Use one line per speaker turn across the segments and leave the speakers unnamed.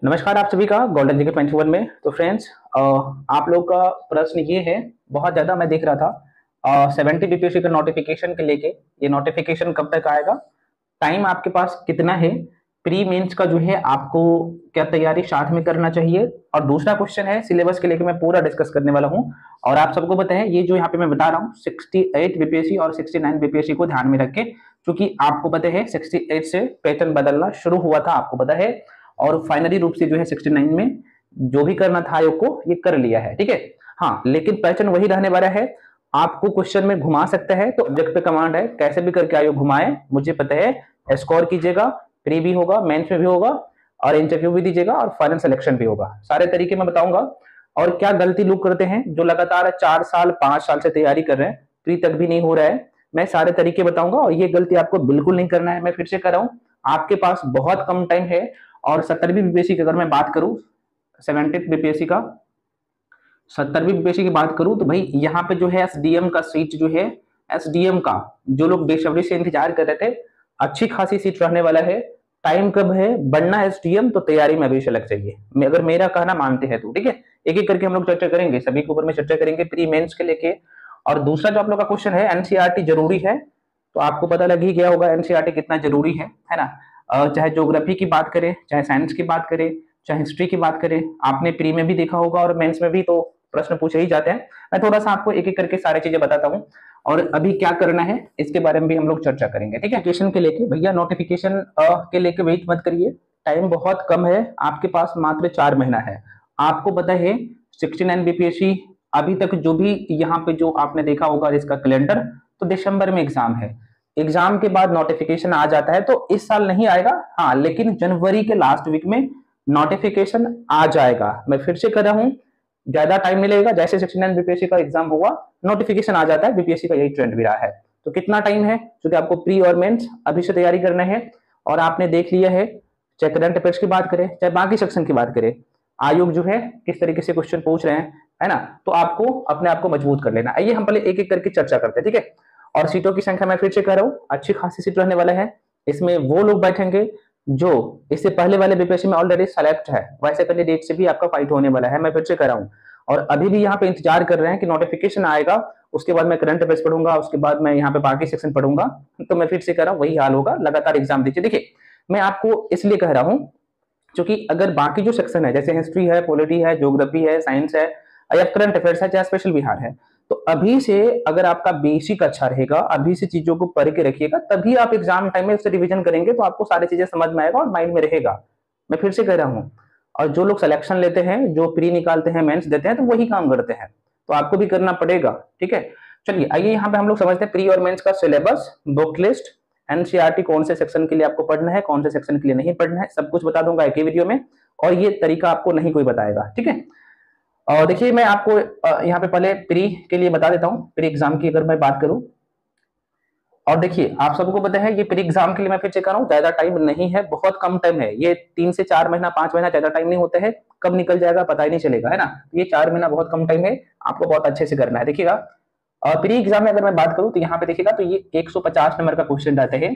नमस्कार आप सभी का गोल्डन जी के 21 में। तो फ्रेंड्स, आप लोग का प्रश्न ये है, बहुत ज़्यादा मैं देख रहा था 70 बीपीएससी का नोटिफिकेशन के लेके। ये नोटिफिकेशन कब तक आएगा, टाइम आपके पास कितना है, प्री मेंस का जो है आपको क्या तैयारी साथ में करना चाहिए, और दूसरा क्वेश्चन है सिलेबस के लेके मैं पूरा डिस्कस करने वाला हूँ। और आप सबको पता है ये जो यहाँ पे मैं बता रहा हूँ 68 बीपीएससी और 69 बीपीएससी को ध्यान में रख के, क्योंकि आपको पता है 68 से पैटर्न बदलना शुरू हुआ था, आपको पता है, और फाइनली रूप से जो है 69 में जो भी करना था आयोग को ये कर लिया है। ठीक है, हाँ, लेकिन पैटर्न वही रहने वाला है। आपको क्वेश्चन में घुमा सकता है, तो ऑब्जेक्ट पे कमांड है, कैसे भी करके आयोग घुमाए मुझे पता है। स्कोर कीजिएगा, प्री भी होगा, मेंस में भी होगा, और इंटरव्यू भी दीजिएगा, और फाइनल सिलेक्शन भी होगा। सारे तरीके मैं बताऊंगा। और क्या गलती लोग करते हैं जो लगातार 4 साल 5 साल से तैयारी कर रहे हैं, प्री तक भी नहीं हो रहा है, मैं सारे तरीके बताऊंगा। और ये गलती आपको बिल्कुल नहीं करना है। मैं फिर से कर रहा हूँ, आपके पास बहुत कम टाइम है। और 70वीं बीपीएससी की अगर मैं बात करूं, 70 बीपीएससी का 70वीं बीपीएससी की बात करूं, तो भाई यहाँ पे जो है एसडीएम का सीट जो है, एसडीएम का जो लोग बेसब्री से इंतजार कर रहे थे, अच्छी खासी सीट रहने वाला है। टाइम कब है बनना एसडीएम, तो तैयारी में अभी से लग चाहिए, अगर मेरा कहना मानते हैं तो। ठीक है, एक एक करके हम लोग चर्चा करेंगे, सभी के ऊपर में चर्चा करेंगे प्री मेंस के लेके। और दूसरा जो आप लोग का क्वेश्चन है, एनसीईआरटी जरूरी है, तो आपको पता लग ही गया होगा एनसीईआरटी कितना जरूरी है ना। चाहे ज्योग्राफी की बात करें, चाहे साइंस की बात करें, चाहे हिस्ट्री की बात करें, आपने प्री में भी देखा होगा और मेंस में भी तो प्रश्न पूछे ही जाते हैं। मैं थोड़ा सा आपको एक एक करके सारी चीजें बताता हूँ, और अभी क्या करना है इसके बारे में भी हम लोग चर्चा करेंगे। ठीक है, नोटिफिकेशन के लेके भैया, नोटिफिकेशन के लेके वेट मत करिए, टाइम बहुत कम है आपके पास, मात्र 4 महीना है। आपको पता है 69 बीपीएससी अभी तक जो भी यहाँ पे जो आपने देखा होगा इसका कैलेंडर, तो दिसंबर में एग्जाम है, एग्जाम के बाद नोटिफिकेशन आ जाता है। तो इस साल नहीं आएगा, हाँ, लेकिन जनवरी के लास्ट वीक में नोटिफिकेशन आ जाएगा। मैं फिर से कर रहा हूँ, ज्यादा टाइम नहीं लगेगा, जैसे 69 बीपीएससी का एग्जाम हुआ नोटिफिकेशन आ जाता है, बीपीएससी का यही ट्रेंड भी रहा है। तो कितना टाइम है, क्योंकि आपको प्री और मेंस अभी से तैयारी करना है। और आपने देख लिया है, चाहे करंट अफेयर्स की बात करें, चाहे बाकी सेक्शन की बात करें, आयोग जो है किस तरीके से क्वेश्चन पूछ रहे हैं, है ना। तो आपको अपने आप को मजबूत कर लेना। आइए हम पहले एक एक करके चर्चा करते हैं। ठीक है, और सीटों की संख्या मैं फिर से कह रहा हूँ, अच्छी खासी सीट रहने वाला है। इसमें वो लोग बैठेंगे जो इससे पहले वाले बीपीएससी में ऑलरेडी सेलेक्ट है, वैसे कैंडिडेट से भी आपका फाइट होने वाला है। मैं फिर से कह रहा हूँ, और अभी भी यहाँ पे इंतजार कर रहे हैं कि नोटिफिकेशन आएगा, उसके बाद मैं करंट अफेयर्स पढ़ूंगा, उसके बाद मैं यहाँ पे बाकी सेक्शन पढ़ूंगा। तो मैं फिर से कह रहा हूँ, वही हाल होगा, लगातार एग्जाम दीजिए। देखिए, मैं आपको इसलिए कह रहा हूँ क्योंकि अगर बाकी जो सेक्शन है, जैसे हिस्ट्री है, पॉलिटी है, ज्योग्राफी है, साइंस है, या करंट अफेयर्स है, चाहे स्पेशल बिहार है, तो अभी से अगर आपका बेसिक अच्छा रहेगा, अभी से चीजों को पढ़ के रखिएगा, तभी आप एग्जाम टाइम में उससे रिवीजन करेंगे, तो आपको सारी चीजें समझ में आएगा और माइंड में रहेगा। मैं फिर से कह रहा हूँ, और जो लोग सिलेक्शन लेते हैं, जो प्री निकालते हैं, मेंस देते हैं, तो वही काम करते हैं, तो आपको भी करना पड़ेगा। ठीक है, चलिए आइए यहाँ पे हम लोग समझते हैं प्री और मेंस का सिलेबस, बुक लिस्ट, एनसीईआरटी कौन से सेक्शन के लिए आपको पढ़ना है, कौन से सेक्शन के लिए नहीं पढ़ना है, सब कुछ बता दूंगा एक ही वीडियो में, और ये तरीका आपको नहीं कोई बताएगा। ठीक है, और देखिए मैं आपको यहाँ पे पहले प्री के लिए बता देता हूँ, प्री एग्जाम की अगर मैं बात करूँ। और देखिए, आप सबको पता है ये प्री एग्जाम के लिए मैं फिर से कह रहा हूँ, ज्यादा टाइम नहीं है, बहुत कम टाइम है। ये 3 से 4 महीना, 5 महीना, ज्यादा टाइम नहीं होता है, कब निकल जाएगा पता ही नहीं चलेगा, है ना। ये 4 महीना बहुत कम टाइम है, आपको बहुत अच्छे से करना है। देखिएगा, प्री एग्जाम में अगर मैं बात करूं, तो यहाँ पे देखिएगा, तो ये 150 नंबर का क्वेश्चन रहते हैं,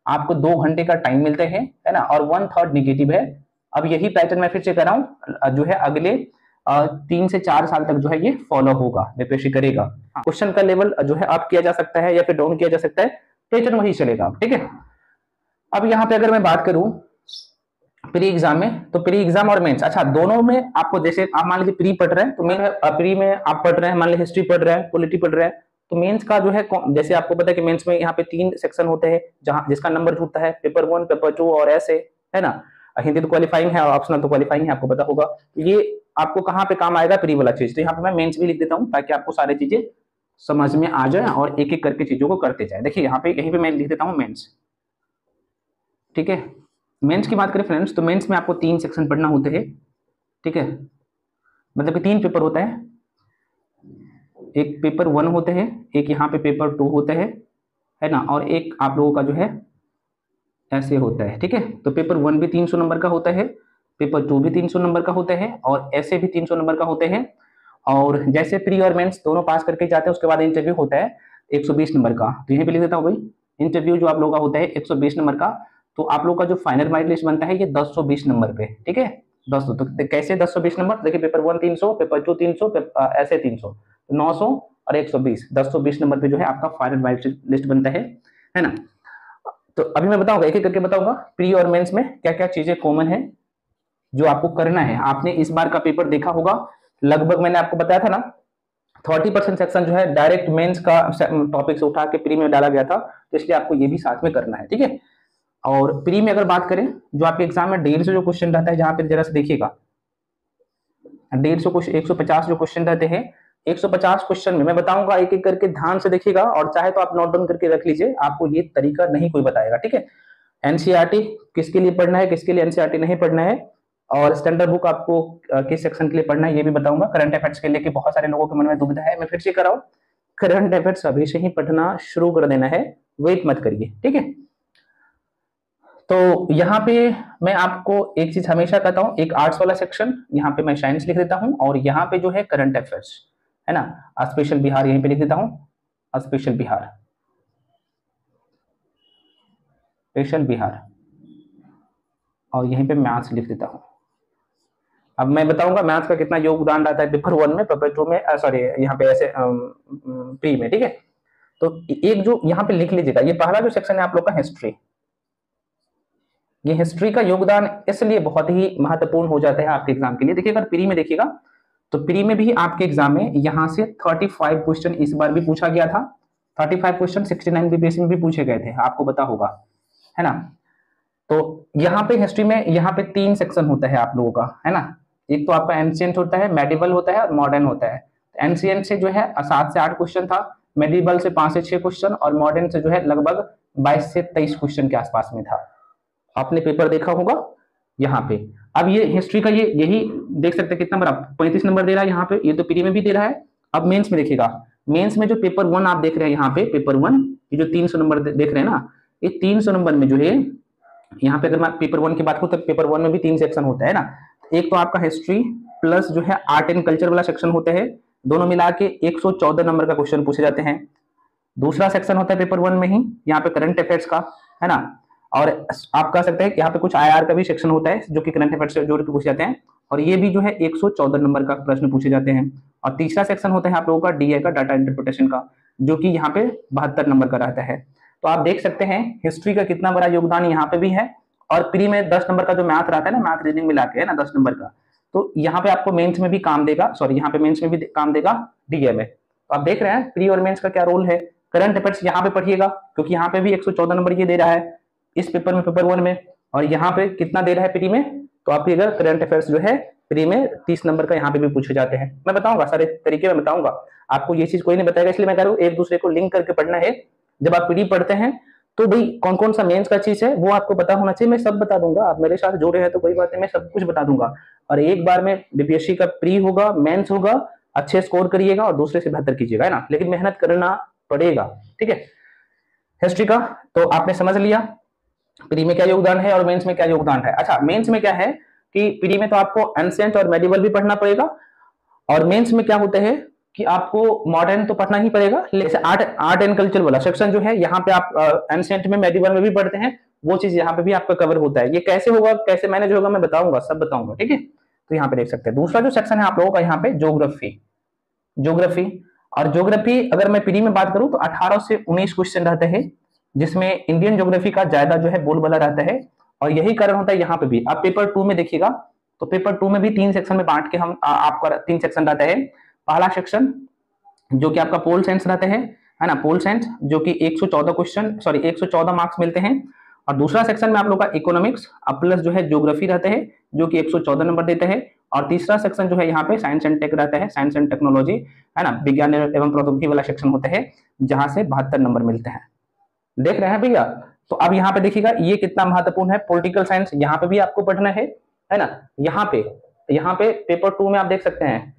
आपको 2 घंटे का टाइम मिलते हैं, है ना, और 1/3 निगेटिव है। अब यही पैटर्न मैं फिर से कर रहा हूँ, जो है अगले 3 से 4 साल तक जो है ये फॉलो होगा, बीपीएससी करेगा। क्वेश्चन का लेवल जो है अप किया जा सकता है या फिर डाउन किया जा सकता है, पैटर्न वही चलेगा। ठीक है, अब यहाँ पे अगर मैं बात करूं प्री एग्जाम में, तो प्री एग्जाम और मेंस, अच्छा, दोनों में आपको, जैसे आप मान लीजिए प्री पढ़ रहे हैं, तो मेन प्री में आप पढ़ रहे हैं, मान लीजिए हिस्ट्री पढ़ रहे हैं, पॉलिटी पढ़ रहे हैं, तो मेंस का जो है, जैसे आपको पता है कि मेंस में यहाँ पे 3 सेक्शन होते हैं, जहां जिसका नंबर जुड़ता है, पेपर 1, पेपर 2 और ऐसे, है ना। हिंदी तो क्वालिफाइंग है और ऑप्शनल तो क्वालिफाइंग है, आपको पता होगा। ये आपको कहाँ पे काम आएगा, प्री वाला चीज। तो यहाँ पे मैं मेंस भी लिख देता हूँ, ताकि आपको सारी चीजें समझ में आ जाए और एक एक करके चीजों को करते जाए। देखिए यहाँ पे, यहीं पे मैं लिख देता हूँ मेंस। ठीक है, मेंस की बात करें फ्रेंड्स, तो मेंस में आपको 3 सेक्शन पढ़ना होते हैं। ठीक है, मतलब कि 3 पेपर होता है, एक पेपर 1 होते हैं, एक यहाँ पे पेपर 2 होता है ना, और एक आप लोगों का जो है ऐसे होता है। ठीक है, तो पेपर 1 भी 300 नंबर का होता है, पेपर 2 भी 300 नंबर का होता है, और ऐसे भी 300 नंबर का होते हैं। और जैसे प्री और मेंस दोनों पास करके जाते हैं, उसके बाद इंटरव्यू होता है 120 नंबर का। तो यहीं पे लिख देता हूँ भाई, इंटरव्यू जो आप लोगों का होता है 120 नंबर का। तो आप लोग का जो फाइनल मार्क लिस्ट बनता है, ये 1020 नंबर पे। ठीक है, 200। तो कैसे 10 से 20 नंबर? देखिए पेपर 1 300, पेपर 2 300, ऐसे 300, 900 और 120, 10 से 20 नंबर पे जो है आपका फाइनल मार्क्स लिस्ट बनता है ना। तो अभी मैं बताऊंगा, एक एक करके बताऊंगा प्री और मेंस में क्या क्या चीजें कॉमन है जो आपको करना है। आपने इस बार का पेपर देखा होगा, लगभग मैंने आपको बताया था ना 30% सेक्शन जो है डायरेक्ट मेंस का टॉपिक से उठा के प्री में डाला गया था, तो इसलिए आपको ये भी साथ में करना है, ठीक है। और प्री में अगर बात करें, जो आपके एग्जाम में 150 जो क्वेश्चन रहता है, जहां पे जरा से देखिएगा 150 क्वेश्चन, 150 जो क्वेश्चन रहते हैं, 150 क्वेश्चन में मैं बताऊंगा एक एक करके, ध्यान से देखिएगा और चाहे तो आप नोट डाउन करके रख लीजिए, आपको ये तरीका नहीं कोई बताएगा, ठीक है। एनसीईआरटी किसके लिए पढ़ना है, किसके लिए एनसीईआरटी नहीं पढ़ना है, और स्टैंडर्ड बुक आपको किस सेक्शन के लिए पढ़ना है ये भी बताऊंगा। करंट अफेयर्स के लिए बहुत सारे लोगों के मन में दुविधा है, मैं फिर से कर रहा हूँ, करंट अफेयर्स अभी से ही पढ़ना शुरू कर देना है, वेट मत करिए, ठीक है। तो यहाँ पे मैं आपको एक चीज हमेशा कहता हूँ, एक आर्ट्स वाला सेक्शन यहाँ पे मैं साइंस लिख देता हूँ, और यहाँ पे जो है करंट अफेयर्स है ना, स्पेशल बिहार यहीं पे लिख देता हूँ, स्पेशल बिहार, स्पेशल बिहार, और यहीं पे मैथ्स लिख देता हूँ। अब मैं बताऊंगा मैथ्स का कितना योगदान रहता है पेपर 1 में, पेपर 2 में, सॉरी यहाँ पे ऐसे प्री में, ठीक है। तो एक जो यहाँ पे लिख लीजिएगा, ये पहला जो सेक्शन है आप लोग का हिस्ट्री, ये हिस्ट्री का योगदान इसलिए बहुत ही महत्वपूर्ण हो जाता है आपके एग्जाम के लिए। देखिए अगर प्री में देखिएगा, तो प्री में भी आपके एग्जाम में यहाँ से 35 क्वेश्चन इस बार भी पूछा गया था, 35 क्वेश्चन 69 बीपीएससी में भी पूछे गए थे, आपको पता होगा, है ना। तो यहाँ पे हिस्ट्री में यहाँ पे 3 सेक्शन होता है आप लोगों का, है ना। एक तो आपका एंशिएंट होता है, मेडिवल होता है और मॉडर्न होता है। एंशिएंट से जो है 7 से 8 क्वेश्चन था, मेडिवल से 5 से 6 क्वेश्चन, और मॉडर्न से जो है लगभग 22 से 23 क्वेश्चन के आसपास में था। आपने पेपर देखा होगा यहाँ पे। अब ये हिस्ट्री का ये यही देख सकते हैं कितना बड़ा 35 नंबर दे रहा है यहाँ पे, ये तो प्री में भी दे रहा है। अब मेंस में देखिएगा, मेंस में जो पेपर 1 आप देख रहे हैं यहाँ पे, पेपर 1 ये जो 300 नंबर देख रहे हैं ना, ये 300 नंबर में जो है यहाँ पे, अगर मैं पेपर 1 की बात करूँ तो पेपर 1 में भी 3 सेक्शन होता है ना। एक तो आपका हिस्ट्री प्लस जो है आर्ट एंड कल्चर वाला सेक्शन होता है, दोनों मिला के 114 नंबर का क्वेश्चन पूछे जाते हैं। दूसरा सेक्शन होता है पेपर 1 में ही यहाँ पे करंट अफेयर्स का, है ना। और आप कह सकते हैं कि यहाँ पे कुछ आईआर का भी सेक्शन होता है जो कि करंट अफेयर्स से जोड़ के पूछे जाते हैं, और ये भी जो है 114 नंबर का प्रश्न पूछे जाते हैं। और तीसरा सेक्शन होता है आप लोगों का डीए का, डाटा इंटरप्रिटेशन का, जो कि यहाँ पे 72 नंबर का रहता है। तो आप देख सकते हैं हिस्ट्री का कितना बड़ा योगदान यहाँ पे भी है। और प्री में 10 नंबर का जो मैथ रहता है ना, मैथ रीजनिंग मिला के, है ना, 10 नंबर का, तो यहाँ पे आपको मेंस में भी काम देगा, सॉरी यहाँ पे मेंस में भी काम देगा डीए में। तो आप देख रहे हैं प्री और मेंस का क्या रोल है। करंट अफेयर्स यहाँ पे पढ़िएगा, क्योंकि यहाँ पे भी 114 नंबर ये दे रहा है इस पेपर में, पेपर 1 में, और यहाँ पे कितना दे रहा है प्री में, तो आपकी अगर करंट अफेयर्स जो है प्री में 30 नंबर का यहाँ पे भी पूछे जाते हैं। मैं बताऊंगा सारे तरीके में बताऊंगा आपको, ये चीज कोई नहीं बताएगा, इसलिए मैं कह रहा हूँ एक दूसरे को लिंक करके पढ़ना है। जब आप प्री पढ़ते हैं तो भाई कौन कौन सा मेंस का चीज है वो आपको पता होना चाहिए। मैं सब बता दूंगा, आप मेरे साथ जुड़े हैं तो कोई बात नहीं, मैं सब कुछ बता दूंगा। और एक बार में बीपीएससी का प्री होगा, मेंस होगा, अच्छे स्कोर करिएगा और दूसरे से बेहतर कीजिएगा, है ना। लेकिन मेहनत करना पड़ेगा, ठीक है। हिस्ट्री का तो आपने समझ लिया प्री में क्या योगदान है और मेंस में क्या योगदान है। अच्छा, मेंस में क्या है कि प्री में तो आपको एंशिएंट और मेडिवल भी पढ़ना पड़ेगा, और मेंस में क्या होता है कि आपको मॉडर्न तो पढ़ना ही पड़ेगा। जैसे आर्ट एंड कल्चर वाला सेक्शन जो है यहाँ पे आप एंशिएंट में, मेडिवल में भी पढ़ते हैं, वो चीज यहाँ पे भी आपका कवर होता है। ये कैसे होगा, कैसे मैनेज होगा, मैं बताऊंगा, सब बताऊंगा, ठीक है। तो यहाँ पे देख सकते हैं दूसरा जो सेक्शन है आप लोगों का यहाँ पे ज्योग्राफी, ज्योग्राफी। और ज्योग्राफी अगर मैं प्री में बात करूं तो 18 से 19 क्वेश्चन रहते हैं, जिसमें इंडियन ज्योग्राफी का ज्यादा जो है बोलबाला रहता है। और यही कारण होता है यहाँ पे भी। आप पेपर 2 में देखिएगा तो पेपर 2 में भी 3 सेक्शन में बांट के हम आपका 3 सेक्शन रहता है। पहला सेक्शन जो कि आपका पोल साइंस रहता है ना, पोल साइंस, जो कि 114 क्वेश्चन, सॉरी 114 मार्क्स मिलते हैं। और दूसरा सेक्शन में आप लोग का इकोनॉमिक्स प्लस जो है ज्योग्राफी रहते हैं, जो कि 114 नंबर देते हैं। और तीसरा सेक्शन जो है यहाँ पे साइंस एंड टेक रहता है, साइंस एंड टेक्नोलॉजी, है ना, विज्ञान एवं प्रौद्योगिकी वाला सेक्शन होता है, जहां से 72 नंबर मिलते हैं। देख रहे हैं भैया। तो अब यहाँ पे देखिएगा ये कितना महत्वपूर्ण है। पॉलिटिकल साइंस यहाँ पे भी आपको पढ़ना है ना। यहाँ पे पेपर 2 में आप देख सकते हैं,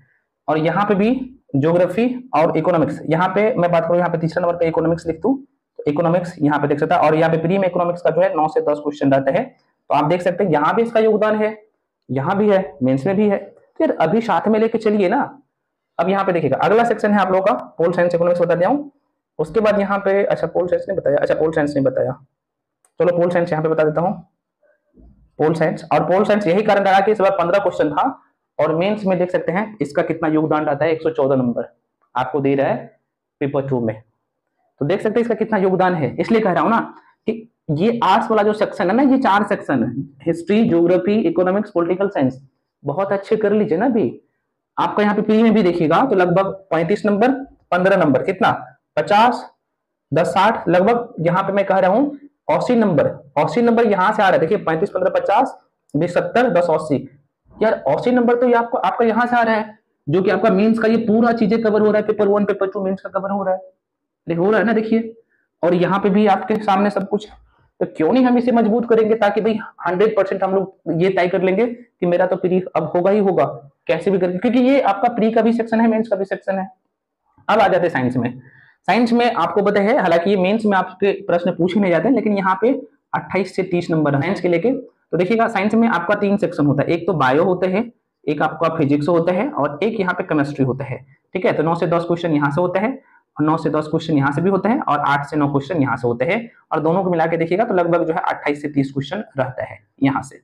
और यहाँ पे भी ज्योग्राफी और इकोनॉमिक्स। यहाँ पे मैं बात करूँ, यहाँ पे तीसरा नंबर पे इकोनॉमिक्स लिख दूं तो इकोनॉमिक्स यहाँ पे देख सकता है। और यहाँ पे प्री में इकोनॉमिक्स का जो है 9 से 10 क्वेश्चन रहता है। तो आप देख सकते हैं यहाँ भी इसका योगदान है, यहाँ भी है, मेंस में भी है। फिर अभी साथ में लेके चलिए ना। अब यहाँ पे देखिएगा अगला सेक्शन है आप लोगों का पोल साइंस इकोनॉमिक्स, बता दिया हूँ। उसके बाद यहाँ पे, अच्छा पोल साइंस नहीं बताया, अच्छा पोल साइंस नहीं बताया, चलो पोल साइंस यहाँ पे बता देता हूँ। पोल साइंस, और पोल साइंस यही कारण रहा कि इस बार 15 क्वेश्चन था, और मेंस में देख सकते हैं इसका कितना योगदान रहता है, 114 नंबर आपको दे रहा है पेपर 2 में। तो देख सकते हैं इसका कितना योगदान है। इसलिए कह रहा हूं ना कि ये आर्ट्स वाला जो सेक्शन है ना, ये 4 सेक्शन है, history, geography, economics, political science, बहुत अच्छे कर लीजिए ना। भी आपका यहाँ पे प्री में भी देखिएगा तो लगभग 35 नंबर, 15 नंबर, कितना 50, 10, 60, लगभग यहाँ पे मैं कह रहा हूँ 80 नंबर, 80 नंबर यहाँ से आ रहा है। देखिए 35, 15, 50, 20, 70, 10, 80, यार 80 नंबर तो ये आपको आपका यहाँ से आ रहा है, जो कि आपका मेंस का ये पूरा चीजें कवर हो रहा है, पेपर 1, पेपर 2 मेंस का कवर हो रहा है, हो रहा है ना, देखिए। और यहाँ पे भी आपके सामने सब कुछ, तो क्यों नहीं हम इसे मजबूत करेंगे, ताकि भाई 100% हम लोग ये तय कर लेंगे कि मेरा तो प्री अब होगा ही होगा, कैसे भी करके, क्योंकि ये आपका प्री का भी सेक्शन है, मेंस का भी सेक्शन है। अब आ जाते हैं साइंस में। साइंस में आपको पता है, हालांकि ये मेंस में आपके प्रश्न पूछे नहीं जाते, लेकिन यहाँ पे 28 से 30 नंबर साइंस के लेके। तो देखिएगा साइंस में आपका 3 सेक्शन होता है, एक तो बायो होते हैं, एक आपका फिजिक्स होता है, और एक यहाँ पे केमिस्ट्री होता है, ठीक है। तो 9 से 10 क्वेश्चन यहाँ से होते हैं, और 9 से 10 क्वेश्चन यहाँ से भी होते हैं, और 8 से 9 क्वेश्चन यहाँ से होते हैं, और दोनों को मिला के देखिएगा तो लगभग जो है 28 से 30 क्वेश्चन रहता है यहाँ से।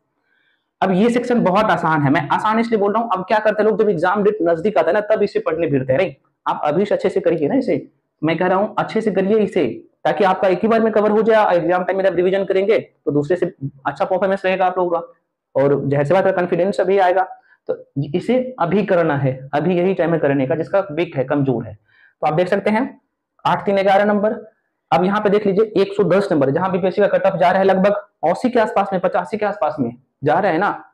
अब ये सेक्शन बहुत आसान है, मैं आसान इसलिए बोल रहा हूँ, अब क्या करते हैं लोग, जब एग्जाम डेट नजदीक आता है ना, तब इसे पढ़ने भिड़ते हैं। आप अभी से अच्छे से करिए ना इसे, मैं कह रहा हूँ अच्छे से करिए इसे, ताकि आपका एक ही बार में कवर हो जाए। एग्जाम टाइम में जब रिवीजन करेंगे तो दूसरे से अच्छा परफॉर्मेंस रहेगा आप लोगों का, और जाहिर सी बात है कॉन्फिडेंस अभी आएगा। तो इसे अभी करना है, अभी यही टाइम है करने का, जिसका वीक है, कमजोर है। तो आप देख सकते हैं 8, 3, 11 नंबर। अब यहाँ पे देख लीजिए 110 नंबर, जहां बीपीएससी का कट ऑफ जा रहा है लगभग 80 के आसपास में, 85 के आसपास में जा रहा है ना।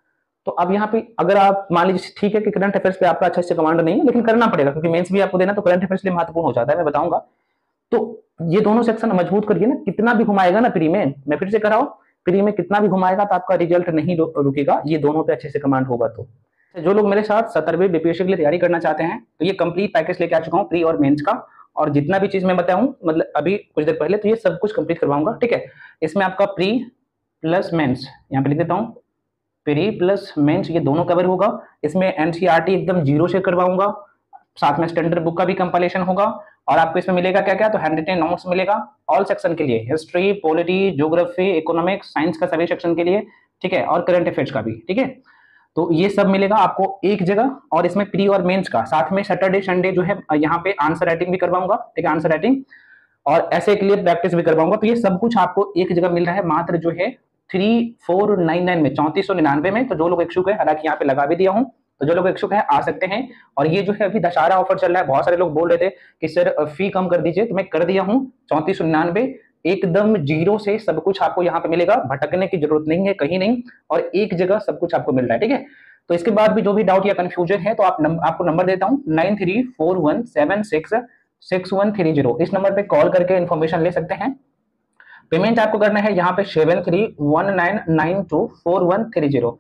तो अब यहाँ पे अगर आप मान लीजिए, ठीक है कि करंट अफेयर्स पे आपका अच्छा से कमांड नहीं है, लेकिन करना पड़ेगा क्योंकि मेंस भी आपको देना, तो करंट अफेयर्स लिए महत्वपूर्ण हो जाता है, मैं बताऊंगा। तो ये दोनों सेक्शन मजबूत करिए ना, कितना भी घुमाएगा ना प्री में, मैं फिर से कह रहा हूँ, प्री में कितना भी घुमाएगा तो आपका रिजल्ट नहीं रुकेगा, ये दोनों पे अच्छे से कमांड होगा। तो जो लोग मेरे साथ 70वें बीपीएससी के लिए तैयारी करना चाहते हैं, तो ये कंप्लीट पैकेज लेके आ चुका हूँ, प्री और मेंस का, और जितना भी चीज मैं बताऊं मतलब अभी कुछ देर पहले, तो ये सब कुछ कंप्लीट करवाऊंगा, ठीक है। इसमें आपका प्री प्लस मेंस, यहाँ पे लिख देता हूँ, प्री प्लस मेंस, ये दोनों कवर होगा। इसमें एनसीईआरटी एकदम जीरो से करवाऊंगा, साथ में स्टैंडर्ड बुक का भी कंपाइलेशन होगा, और आपको इसमें मिलेगा क्या क्या, तो हैंड रिटन नोट्स मिलेगा ऑल सेक्शन के लिए, history, polity, geography, economics, science का सभी सेक्शन के लिए, ठीक है, और करंट अफेयर्स का भी, ठीक है। तो ये सब मिलेगा आपको एक जगह, और इसमें प्री और मेंस का, साथ में सैटरडे संडे जो है यहाँ पे आंसर राइटिंग भी करवाऊंगा, ठीक है, आंसर राइटिंग, और ऐसे के लिए प्रैक्टिस भी करवाऊंगा। तो ये सब कुछ आपको एक जगह मिल रहा है, मात्र जो है 3499 में, 3499 में। तो जो लोग इच्छुक है, हालांकि यहाँ पे लगा भी दिया हूँ, तो जो लोग इच्छुक है आ सकते हैं। और ये जो है अभी दशहरा ऑफर चल रहा है, बहुत सारे लोग बोल रहे थे कि सर फी कम कर दीजिए, तो मैं कर दिया हूँ 3499, एकदम जीरो से सब कुछ आपको यहाँ पे मिलेगा, भटकने की जरूरत नहीं है कहीं नहीं, और एक जगह सब कुछ आपको मिल रहा है, ठीक है। तो इसके बाद भी जो भी डाउट या कंफ्यूजन है, तो आपको नंबर देता हूँ 9341766130, इस नंबर पे कॉल करके इन्फॉर्मेशन ले सकते हैं। पेमेंट आपको करना है यहाँ पे 7319924130,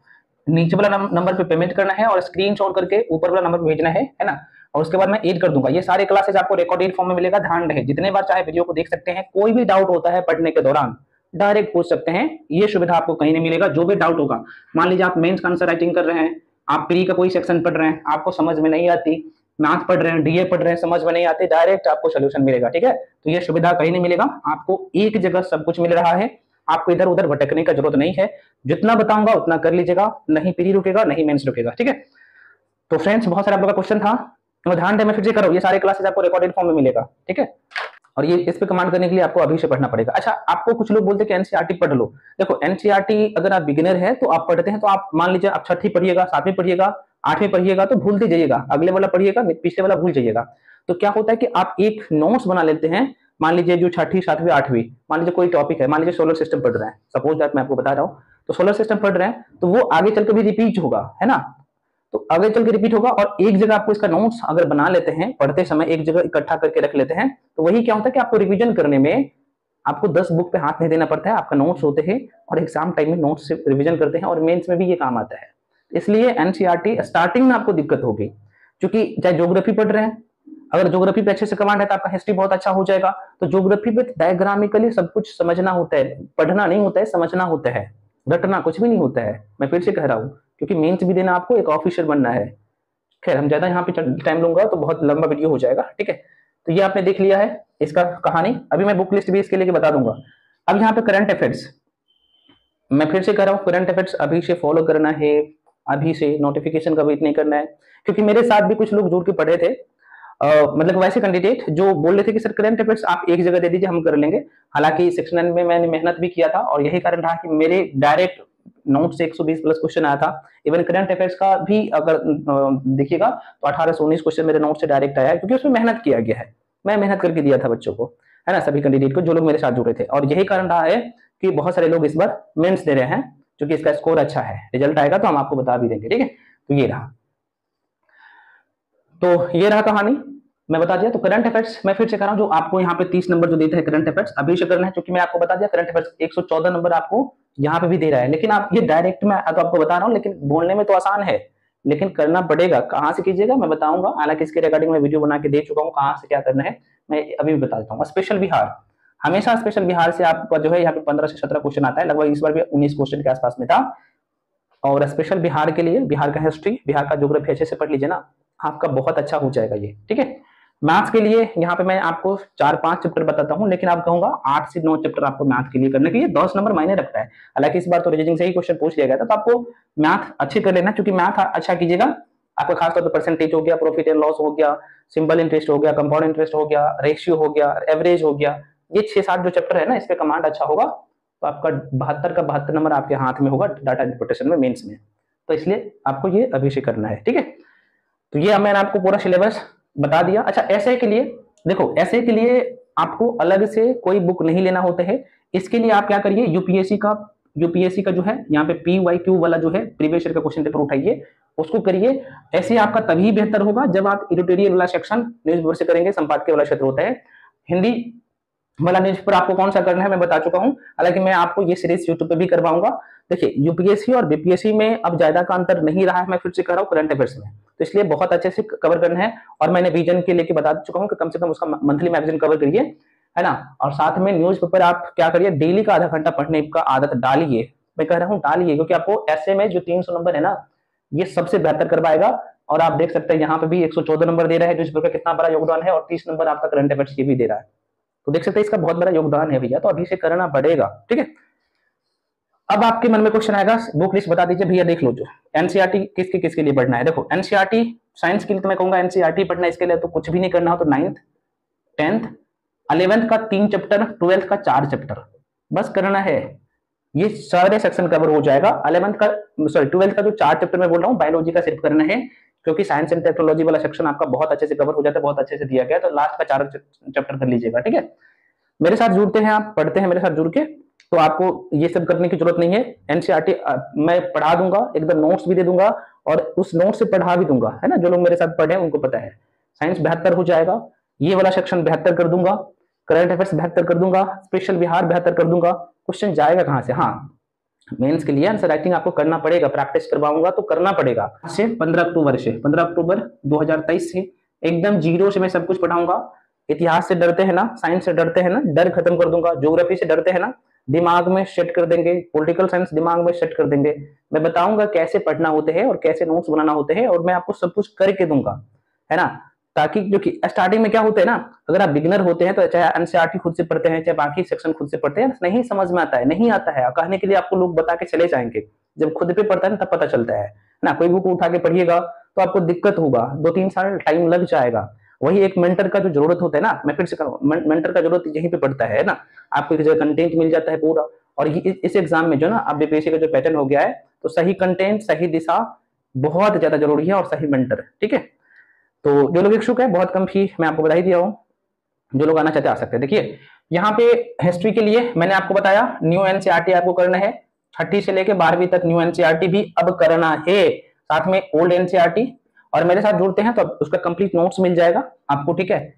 नीचे वाला नंबर पे पेमेंट करना है, और स्क्रीनशॉट करके ऊपर वाला नंबर भेजना है ना। और उसके बाद मैं ऐड कर दूंगा, ये सारे क्लासेस आपको रिकॉर्डेड फॉर्म में मिलेगा, ध्यान रहे जितने बार चाहे वीडियो को देख सकते हैं, कोई भी डाउट होता है पढ़ने के दौरान डायरेक्ट पूछ सकते हैं, ये सुविधा आपको कहीं नहीं मिलेगा। जो भी डाउट होगा, मान लीजिए आप मेंस का आंसर राइटिंग कर रहे हैं, आप प्री का कोई सेक्शन पढ़ रहे हैं, आपको समझ में नहीं आती, मैथ पढ़ रहे हैं, डीए पढ़ रहे हैं, समझ में नहीं आती, डायरेक्ट आपको सोल्यूशन मिलेगा, ठीक है। तो ये सुविधा कहीं नहीं मिलेगा, आपको एक जगह सब कुछ मिल रहा है, आपको इधर उधर भटकने का जरूरत नहीं है। जितना बताऊंगा उतना कर लीजिएगा, नहीं प्री रुकेगा, नहीं मेंस रुकेगा, ठीक है। तो फ्रेंड्स, बहुत सारा आप लोगों का क्वेश्चन था, तो ध्यान दे, मैं फिर से करूँ, ये सारे क्लासेस आपको रिकॉर्डेड फॉर्म में मिलेगा, ठीक है। और ये इस पे कमांड करने के लिए आपको अभी से पढ़ना पड़ेगा। अच्छा, आपको कुछ लोग बोलते हैं कि एनसीईआरटी पढ़ लो। देखो एनसीईआरटी अगर आप बिगिनर है तो आप पढ़ते हैं, तो आप मान लीजिए आप 6वीं पढ़िएगा, 7वीं पढ़िएगा, 8वीं पढ़िएगा, तो भूलते जाइएगा, अगले वाला पढ़िएगा, पिछले वाला भूल जाइएगा। तो क्या होता है कि आप एक नोट्स बना लेते हैं, मान लीजिए जो 6वीं, 7वीं, 8वीं, मान लीजिए कोई टॉपिक है, मान लीजिए सोलर सिस्टम पढ़ रहे हैं, सपोज दैट मैं आपको बता रहा हूँ, तो सोलर सिस्टम पढ़ रहे हैं, तो वो आगे चल के भी रिपीट होगा, है ना। तो आगे चल के रिपीट होगा, और एक जगह आपको इसका नोट्स अगर बना लेते हैं, पढ़ते समय एक जगह इकट्ठा करके रख लेते हैं, तो वही क्या होता है कि आपको रिवीजन करने में आपको 10 बुक पे हाथ नहीं देना पड़ता है, आपका नोट्स होते हैं, और एग्जाम टाइम में नोट्स से रिवीजन करते हैं, और मेंस में भी ये काम आता है। इसलिए एनसीईआरटी स्टार्टिंग में आपको दिक्कत होगी, क्योंकि चाहे ज्योग्राफी पढ़ रहे हैं, अगर ज्योग्राफी पे अच्छे से कमांड है तो आपका हिस्ट्री बहुत अच्छा हो जाएगा। तो ज्योग्राफी पे डायग्रामिकली सब कुछ समझना होता है, पढ़ना नहीं होता है, समझना होता है, रटना कुछ भी नहीं होता है, मैं फिर से कह रहा हूँ, क्योंकि मेंस भी देना, आपको एक ऑफिसर बनना है। खैर, हम ज्यादा यहाँ पे टाइम लूंगा तो बहुत लंबा वीडियो हो जाएगा, ठीक है। तो ये आपने देख लिया है इसका कहानी, अभी मैं बुक लिस्ट भी इसके लिए बता दूंगा। अब यहाँ पे करंट अफेयर्स मैं फिर से कह रहा हूँ, करंट अफेयर्स अभी से फॉलो करना है, अभी से, नोटिफिकेशन का वेट नहीं करना है, क्योंकि मेरे साथ भी कुछ लोग जुड़ के पढ़े थे, मतलब वैसे कैंडिडेट जो बोल रहे थे कि सर करंट अफेयर्स आप एक जगह दे दीजिए, हम कर लेंगे। हालांकि सेक्शन 9 में मैंने मेहनत भी किया था और यही कारण रहा कि मेरे डायरेक्ट नोट से 120 प्लस क्वेश्चन आया था। इवन करंट अफेयर्स का भी अगर देखिएगा तो 18 से 19 क्वेश्चन मेरे नोट से डायरेक्ट आया है, क्योंकि उसमें मेहनत किया गया है, मैं मेहनत करके दिया था बच्चों को, है ना, सभी कैंडिडेट को जो लोग मेरे साथ जुड़े थे। और यही कारण रहा है कि बहुत सारे लोग इस बार मेंस दे रहे हैं, क्योंकि इसका स्कोर अच्छा है। रिजल्ट आएगा तो हम आपको बता भी देंगे, ठीक है। तो ये रहा, तो ये रहा कहानी, मैं बता दिया। तो करंट अफेयर्स मैं फिर से कर रहा हूं, जो आपको यहाँ पे 30 नंबर जो देते हैं करंट अफेयर्स अभी से करना है, क्योंकि मैं आपको बता दिया करंट अफेयर्स 114 नंबर आपको यहाँ पे भी दे रहा है। लेकिन आप ये डायरेक्ट मैं तो आपको बता रहा हूँ, लेकिन बोलने में तो आसान है, लेकिन करना पड़ेगा। कहाँ से कीजिएगा मैं बताऊंगा, हालांकि इसके रिगार्डिंग मैं वीडियो बना के दे चुका हूँ, कहाँ से क्या करना है मैं अभी भी बता देता हूँ। स्पेशल बिहार, हमेशा स्पेशल बिहार से आपका जो है यहाँ पे 15 से 17 क्वेश्चन आता है, लगभग इस बार भी 19 क्वेश्चन के आसपास में था। और स्पेशल बिहार के लिए, बिहार का हिस्ट्री, बिहार का ज्योग्राफी अच्छे से पढ़ लीजिए ना, आपका बहुत अच्छा हो जाएगा ये, ठीक है। मैथ्स के लिए यहाँ पे मैं आपको 4-5 चैप्टर बताता हूँ, लेकिन आप कहूंगा 8 से 9 चैप्टर आपको मैथ के लिए करने के लिए 10 नंबर मायने रखता है। हालांकि इस बार तो रीजनिंग से ही क्वेश्चन पूछ लिया गया था, तो आपको मैथ अच्छे कर लेना, क्योंकि मैथ अच्छा कीजिएगा, आपका खासतौर पर परसेंटेज हो गया, प्रॉफिट एंड लॉस हो गया, सिंपल इंटरेस्ट हो गया, कंपाउंड इंटरेस्ट हो गया, रेशियो हो गया, एवरेज हो गया, ये 6-7 जो चैप्टर है ना, इस पे कमांड अच्छा होगा तो आपका 72 का 72 नंबर आपके हाथ में होगा डाटा इंटरप्रिटेशन में, मेंस में। तो इसलिए आपको ये अभी से करना है, ठीक है। तो ये मैंने आपको पूरा सिलेबस बता दिया। अच्छा, एसए के लिए देखो, एसए के लिए आपको अलग से कोई बुक नहीं लेना होता है। इसके लिए आप क्या करिए, यूपीएससी का जो है यहाँ पे PYQ वाला जो है प्रीवियस ईयर का क्वेश्चन पेपर उठाइए, उसको करिए। ऐसे आपका तभी बेहतर होगा जब आप एडिटोरियल वाला सेक्शन न्यूज पेपर से करेंगे, संपादकीय वाला क्षेत्र होता है। हिंदी वाला न्यूज पेपर आपको कौन सा करना है मैं बता चुका हूं, हालांकि मैं आपको ये सीरीज यूट्यूब पे भी करवाऊंगा। देखिए, यूपीएससी और बीपीएससी में अब ज्यादा का अंतर नहीं रहा है, मैं फिर से कह रहा हूँ करंट अफेयर्स में, तो इसलिए बहुत अच्छे से कवर करना है। और मैंने विजन के लेके बता चुका हूँ कि कम से कम उसका मंथली मैगजीन कवर करिए, है ना। और साथ में न्यूज पेपर आप क्या करिए, डेली का आधा घंटा पढ़ने का आदत डालिए, मैं कह रहा हूँ डालिए, क्योंकि आपको ऐसे में जो 300 नंबर है ना, ये सबसे बेहतर करवाएगा। और आप देख सकते हैं यहाँ पे भी 114 नंबर दे रहा है, न्यूज पेपर का कितना बड़ा योगदान है, और 30 नंबर आपका करंट अफेयर्स ये भी दे रहा है, तो देख सकते हैं इसका बहुत बड़ा योगदान है भैया, तो अभी से करना पड़ेगा, ठीक है। अब आपके मन में क्वेश्चन आएगा, बुक लिस्ट बता दीजिए भैया, देख लो जो एनसीईआरटी किसके किसके लिए पढ़ना है। देखो, एनसीईआरटी साइंस के लिए तो मैं कहूंगा एनसीईआरटी पढ़ना, इसके लिए तो कुछ भी नहीं करना हो तो 9th 10th 11th का 3 चैप्टर, 12th का 4 चैप्टर बस करना है, ये सारे सेक्शन कवर हो जाएगा। 11th का सॉरी 12th का जो 4 चैप्टर मैं बोल रहा हूँ, बायोलॉजी का सिर्फ करना है, क्योंकि साइंस एंड टेक्नोलॉजी वाला सेक्शन आपका बहुत अच्छे से कवर हो जाता है, बहुत अच्छे से दिया गया है, तो लास्ट का 4 चैप्टर कर लीजिएगा, ठीक है। मेरे साथ जुड़ते हैं आप, पढ़ते हैं मेरे साथ जुड़ के, तो आपको ये सब करने की जरूरत नहीं है। एनसीईआरटी मैं पढ़ा दूंगा, एकदम नोट्स भी दे दूंगा, और उस नोट से पढ़ा भी दूंगा, है ना, जो लोग मेरे साथ पढ़े उनको पता है। साइंस 72 हो जाएगा, ये वाला सेक्शन 72 कर दूंगा, करंट अफेयर्स 72 कर दूंगा, स्पेशल बिहार 72 कर दूंगा। क्वेश्चन जाएगा कहां से, हाँ मेंस के लिए आंसर राइटिंग आपको करना पड़ेगा, प्रैक्टिस करवाऊंगा तो करना पड़ेगा। से 15 अक्टूबर 2023 से एकदम जीरो से मैं सब कुछ पढ़ाऊंगा। इतिहास से डरते हैं ना, साइंस से डरते हैं ना, डर खत्म कर दूंगा। ज्योग्राफी से डरते हैं ना, दिमाग में सेट कर देंगे। पॉलिटिकल साइंस दिमाग में सेट कर देंगे। मैं बताऊंगा कैसे पढ़ना होते हैं और कैसे नोट्स बनाना होते हैं, और मैं आपको सब कुछ करके दूंगा, है ना। ताकि क्योंकि स्टार्टिंग में क्या होता है ना, अगर आप बिगिनर होते हैं तो चाहे एनसीईआरटी खुद से पढ़ते हैं, चाहे बाकी सेक्शन खुद से पढ़ते हैं, नहीं समझ में आता है, नहीं आता है, कहने के लिए आपको लोग बता के चले जाएंगे। जब खुद पे पढ़ता है ना तब पता चलता है ना। कोई बुक उठा के पढ़िएगा तो आपको दिक्कत होगा, 2-3 साल टाइम लग जाएगा। वही एक मेंटर का जो जरूरत होता है ना, मैं फिर से कहूँ मेंटर का जरूरत यहीं पे पड़ता है ना। आपको एक जगह कंटेंट मिल जाता है पूरा, और इस एग्जाम में जो ना अब बीपीएससी का जो पैटर्न हो गया है, तो सही कंटेंट, सही दिशा बहुत ज्यादा जरूरी है, और सही मेंटर, ठीक है। तो जो लोग इच्छुक है, बहुत कम फी मैं आपको बता ही दिया हूँ, जो लोग आना चाहते आ सकते हैं। देखिए यहाँ पे हिस्ट्री के लिए मैंने आपको बताया न्यू एनसीईआरटी आपको करना है, 6ठी से लेके 12वीं तक न्यू एनसीईआरटी भी अब करना है, साथ में ओल्ड एनसीईआरटी। और मेरे साथ जुड़ते हैं तो उसका कंप्लीट नोट्स मिल जाएगा आपको, ठीक है।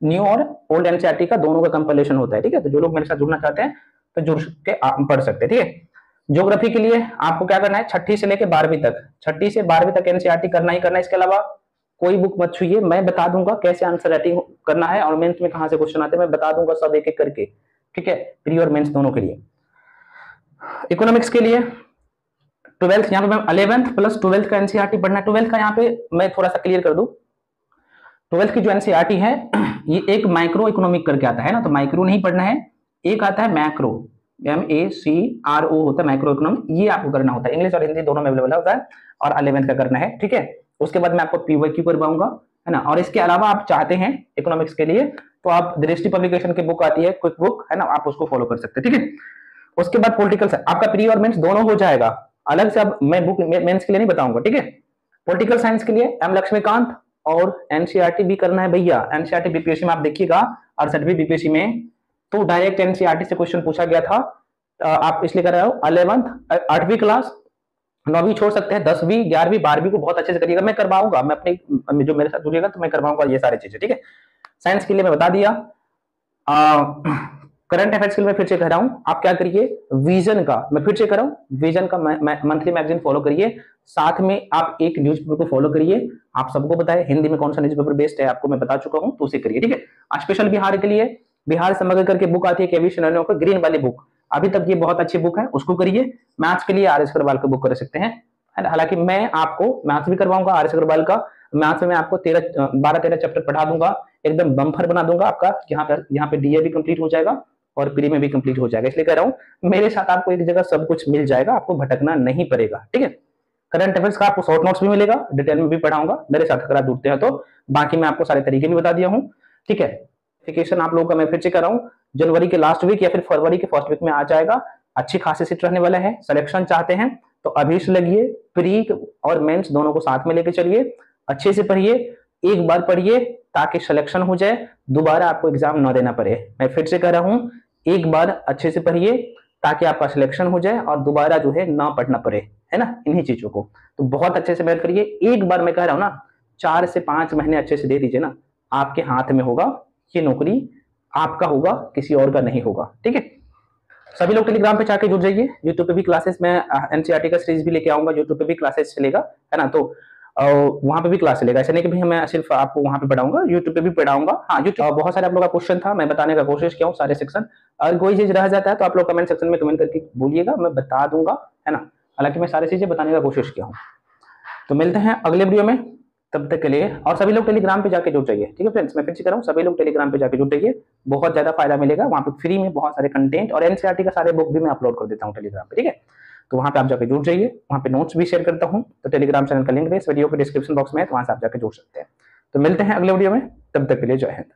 न्यू और ओल्ड एनसीईआरटी का दोनों का कंपाइलेशन होता है, ठीक है। तो जो लोग मेरे साथ जुड़ना चाहते हैं तो जुड़ के पढ़ सकते हैं, ठीक है। ज्योग्राफी के लिए आपको क्या करना है, 6ठी से लेके 12वीं तक, 6ठी से 12वीं तक एनसीईआरटी करना ही करना है। इसके अलावा कोई बुक मत छूइए, मैं बता दूंगा कैसे आंसर राइटिंग करना है, और मेंस में कहां से क्वेश्चन आते हैं मैं बता दूंगा सब एक एक करके, ठीक है, प्री और मेंस दोनों के लिए। इकोनॉमिक्स के लिए 12th, यहाँ पे मैं 11th प्लस 12th का एनसीईआरटी पढ़ना है। 12th का यहाँ पे मैं थोड़ा सा क्लियर कर दूं, 12th की जो एनसीईआरटी है ये एक माइक्रो इकोनॉमिक करके आता है ना, तो माइक्रो नहीं पढ़ना है, एक आता है मैक्रो। MACRO होता है मैक्रो इकोनॉमी, ये आपको करना होता है, इंग्लिश और हिंदी दोनों में अवेलेबल होता है और 11th का करना है, ठीक है। उसके बाद मैं आपको PYQ करवाऊंगा, है ना। और इसके अलावा आप चाहते हैं इकोनॉमिक्स के लिए तो आप दृष्टि पब्लिकेशन की बुक आती है क्विक बुक, है ना, आप उसको फॉलो कर सकते हैं, ठीक है। उसके बाद पॉलिटिकल साइंस आपका प्री और मेंस दोनों हो जाएगा, अलग से अब मैं बुक मेंस के लिए नहीं बताऊंगा, ठीक है। पॉलिटिकल साइंस के लिए M लक्ष्मीकांत और NCERT भी करना है भैया। NCERT BPSC में आप देखिएगा 68वीं BPSC में तो डायरेक्ट NCERT से क्वेश्चन पूछा गया था, आप इसलिए कर रहे हो 11th 8वीं क्लास, 9वीं छोड़ सकते हैं, 10वीं 11वीं 12वीं को बहुत अच्छे से करिएगा, मैं करवाऊंगा, मैं अपनी जो मेरे साथ जुड़िएगा तो मैं करवाऊंगा ये सारी चीजें, ठीक है। साइंस के लिए मैं बता दिया। करंट अफेयर्स के लिए मैं फिर से कह रहा हूं, आप क्या करिए, विजन का, मैं फिर से कर रहा हूं, विजन का मंथली मैगजीन फॉलो करिए, साथ में आप एक न्यूज़पेपर को फॉलो करिए, आप सबको बताएं हिंदी में कौन सा न्यूज़पेपर बेस्ट है आपको मैं बता चुका हूं, तो उसे करिए, ठीक है। स्पेशल बिहार के लिए बिहार समग्र करके बुक आती है केवी शनोनिया की, ग्रीन वाली बुक, अभी तक ये बहुत अच्छी बुक है, उसको करिए। मैथ्स के लिए RS अग्रवाल का बुक कर सकते हैं, हालांकि मैं आपको मैथ्स भी करवाऊंगा RS अग्रवाल का, मैथ्स में आपको 12-13 चैप्टर पढ़ा दूंगा, एकदम बम्फर बना दूंगा आपका, यहाँ पे DA भी कंप्लीट हो जाएगा और प्री में भी कंप्लीट हो जाएगा, इसलिए कह रहा हूं मेरे साथ आपको एक जगह सब कुछ मिल जाएगा, आपको भटकना नहीं पड़ेगा, ठीक है। करंट अफेयर्स का आपको शॉर्ट नोट्स भी मिलेगा, डिटेल में भी पढ़ाऊंगा, मेरे साथ अगर आप जुड़ते हैं तो, बाकी मैं आपको सारे तरीके भी बता दिया हूं, ठीक है। नोटिफिकेशन आप लोगों का मैं फिर से कर रहा हूं, जनवरी के लास्ट वीक या फिर फरवरी के फर्स्ट वीक में आ जाएगा, अच्छी खासी सीट रहने वाला है, सिलेक्शन चाहते हैं तो अभी से लगिए, प्री और मेंस दोनों को साथ में लेके चलिए, अच्छे से पढ़िए, एक बार पढ़िए ताकि सिलेक्शन हो जाए, दोबारा आपको एग्जाम ना देना पड़े। मैं फिर से कह रहा हूं, एक बार अच्छे से पढ़िए ताकि आपका सिलेक्शन हो जाए और दोबारा जो है ना पढ़ना पड़े, है ना, इन्हीं चीजों को तो बहुत अच्छे से मेहनत करिए। एक बार मैं कह रहा हूं ना, 4 से 5 महीने अच्छे से दे दीजिए ना, आपके हाथ में होगा ये नौकरी, आपका होगा, किसी और का नहीं होगा, ठीक है। सभी लोग टेलीग्राम पे जाके जुड़ जाइए, यूट्यूब पे भी क्लासेस में NCERT का सीरीज भी लेके आऊंगा, यूट्यूब पे भी क्लासेस चलेगा, है ना, तो वहां पे भी क्लास चलेगा, ऐसा नहीं कि भाई मैं सिर्फ आपको वहां पे पढ़ाऊंगा, यूट्यूब पे भी पढ़ाऊंगा। हाँ, यूट्यूब बहुत सारे आप लोगों का क्वेश्चन था, मैं बताने का कोशिश किया हूँ सारे सेक्शन, अगर कोई चीज रह जाता है तो आप लोग कमेंट सेक्शन में कमेंट करके बोलिएगा, मैं बता दूंगा, है ना, हालांकि मैं सारी चीजें बताने का कोशिश किया हूँ। तो मिलते हैं अगले वीडियो में, तब तक के लिए, और सभी लोग टेलीग्राम पे जाके जुड़ जाइए, ठीक है फ्रेंड्स, मैं फिर से कर रहा हूँ, सभी लोग टेलीग्राम पे जाके जुड़ जाइए, बहुत ज्यादा फायदा मिलेगा, वहाँ पे फ्री में बहुत सारे कंटेंट और NCERT का सारे बुक भी मैं अपलोड कर देता हूँ टेलीग्राम पे, ठीक है। तो वहाँ पे आप जाके जुड़ जाइए, वहाँ पे नोट्स भी शेयर करता हूँ, तो टेलीग्राम चैनल का लिंक इस वीडियो के डिस्क्रिप्शन बॉक्स में है, तो वहाँ से आप जाके जुड़ सकते हैं। तो मिलते हैं अगले वीडियो में, तब तक के लिए जय हिंद।